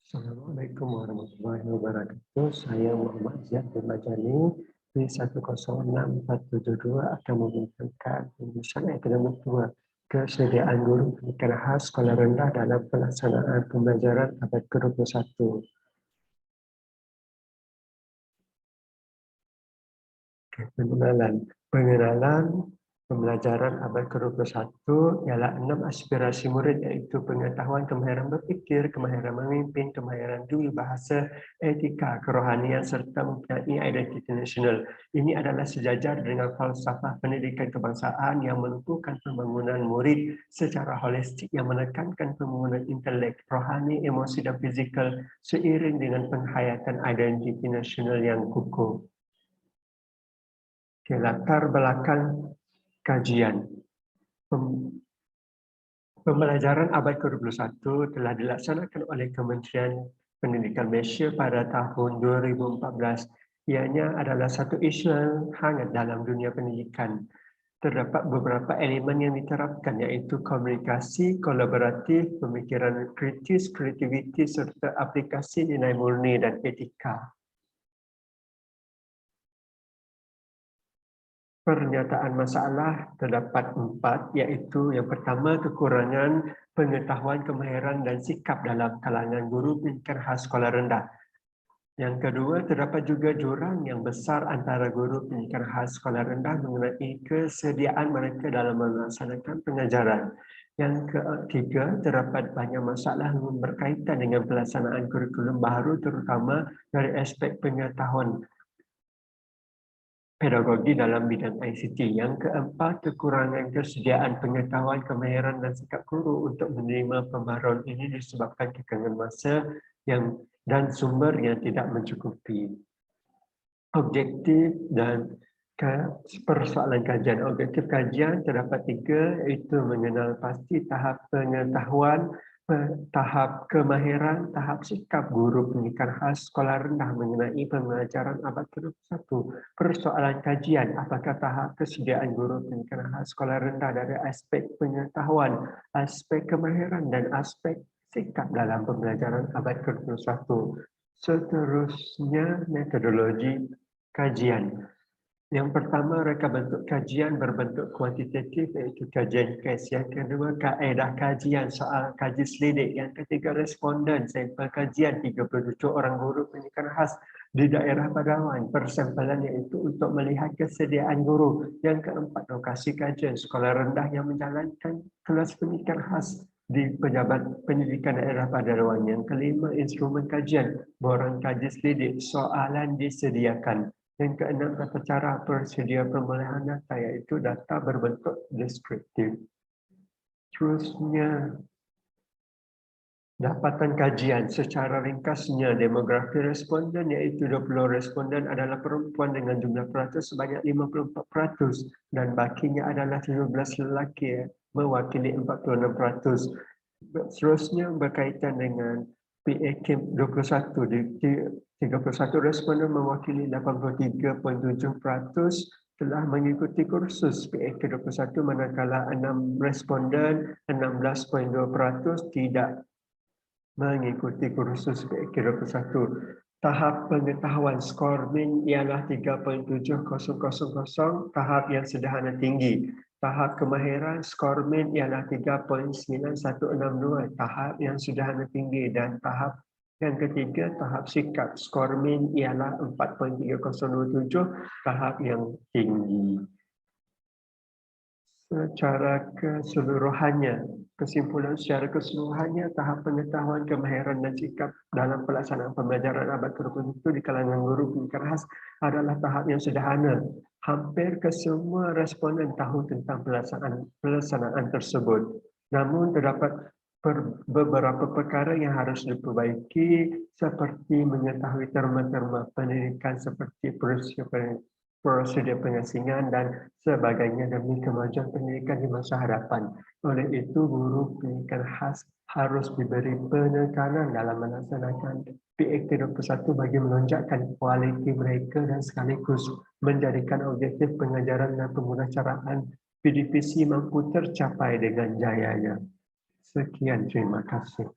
Assalamualaikum warahmatullahi wabarakatuh. Saya Muhammad Ziad bin Majani B106472 akan memberikan lulusan akademik 2 kesediaan guru pendidikan khas sekolah rendah dalam pelaksanaan pembelajaran abad ke-21. Pengenalan pembelajaran abad ke-21 ialah 6 aspirasi murid iaitu pengetahuan, kemahiran berfikir, kemahiran memimpin, kemahiran dui bahasa, etika, kerohanian serta mempunyai identiti nasional. Ini adalah sejajar dengan falsafah pendidikan kebangsaan yang menumpukan pembangunan murid secara holistik yang menekankan pembangunan intelek, rohani, emosi dan fizikal seiring dengan penghayatan identiti nasional yang kukuh. Latar belakang kajian. Pembelajaran abad ke-21 telah dilaksanakan oleh Kementerian Pendidikan Malaysia pada tahun 2014. Ianya adalah satu isu yang hangat dalam dunia pendidikan. Terdapat beberapa elemen yang diterapkan iaitu komunikasi, kolaboratif, pemikiran kritis, kreativiti serta aplikasi nilai murni dan etika. Pernyataan masalah terdapat 4, iaitu yang pertama kekurangan pengetahuan, kemahiran dan sikap dalam kalangan guru pendidikan khas sekolah rendah. Yang kedua, terdapat juga jurang yang besar antara guru pendidikan khas sekolah rendah mengenai kesediaan mereka dalam melaksanakan pengajaran. Yang ketiga, terdapat banyak masalah yang berkaitan dengan pelaksanaan kurikulum baru terutama dari aspek pengetahuan pedagogi dalam bidang ICT. Yang keempat, kekurangan kesediaan pengetahuan, kemahiran dan sikap guru untuk menerima pembaharuan ini disebabkan kekangan masa dan sumber yang tidak mencukupi. Objektif dan persoalan kajian. Objektif kajian terdapat 3, iaitu mengenal pasti tahap pengetahuan, tahap kemahiran, tahap sikap guru pendidikan khas sekolah rendah mengenai pembelajaran abad ke-21. Persoalan kajian, apakah tahap kesediaan guru pendidikan khas sekolah rendah dari aspek pengetahuan, aspek kemahiran dan aspek sikap dalam pembelajaran abad ke-21. Seterusnya, metodologi kajian. Yang pertama, reka bentuk kajian berbentuk kuantitatif iaitu kajian kes. Yang kedua, kaedah kajian soal kaji selidik. Yang ketiga, responden sampel kajian 37 orang guru pendidikan khas di daerah Padawan. Persampalan iaitu untuk melihat kesediaan guru. Yang keempat, lokasi kajian sekolah rendah yang menjalankan kelas pendidikan khas di pejabat pendidikan daerah Padawan. Yang kelima, instrumen kajian, borang kaji selidik, soalan disediakan. Yang keenam, tata cara persedia pemulihan data iaitu data berbentuk deskriptif. Terusnya, dapatan kajian secara ringkasnya demografi responden iaitu 20 responden adalah perempuan dengan jumlah peratus sebanyak 54% dan bakinya adalah 17 lelaki mewakili 46%. Seterusnya berkaitan dengan PAK 21, 31 responden mewakili 83.7% telah mengikuti kursus PAK 21 manakala 6 responden 16.2% tidak mengikuti kursus PAK 21. Tahap pengetahuan skor min ialah 3.7000, tahap yang sederhana tinggi. Tahap kemahiran skor min ialah 3.9162, tahap yang sederhana tinggi. Dan tahap yang ketiga, tahap sikap skor min ialah 4.3027, tahap yang tinggi. Secara keseluruhannya, kesimpulan secara keseluruhannya, tahap pengetahuan, kemahiran dan sikap dalam pelaksanaan pembelajaran abad ke-21 di kalangan guru pendidikan khas adalah tahap yang sederhana. Hampir kesemua responden tahu tentang pelaksanaan tersebut. Namun terdapat beberapa perkara yang harus diperbaiki seperti mengetahui terma-terma pendidikan seperti prosedur pengasingan dan sebagainya demi kemajuan pendidikan di masa hadapan. Oleh itu, guru pendidikan khas harus diberi penekanan dalam melaksanakan PAK 21 bagi melonjakkan kualiti mereka dan sekaligus menjadikan objektif pengajaran dan pengurusan PDPC mampu tercapai dengan jayanya. Sekian, terima kasih.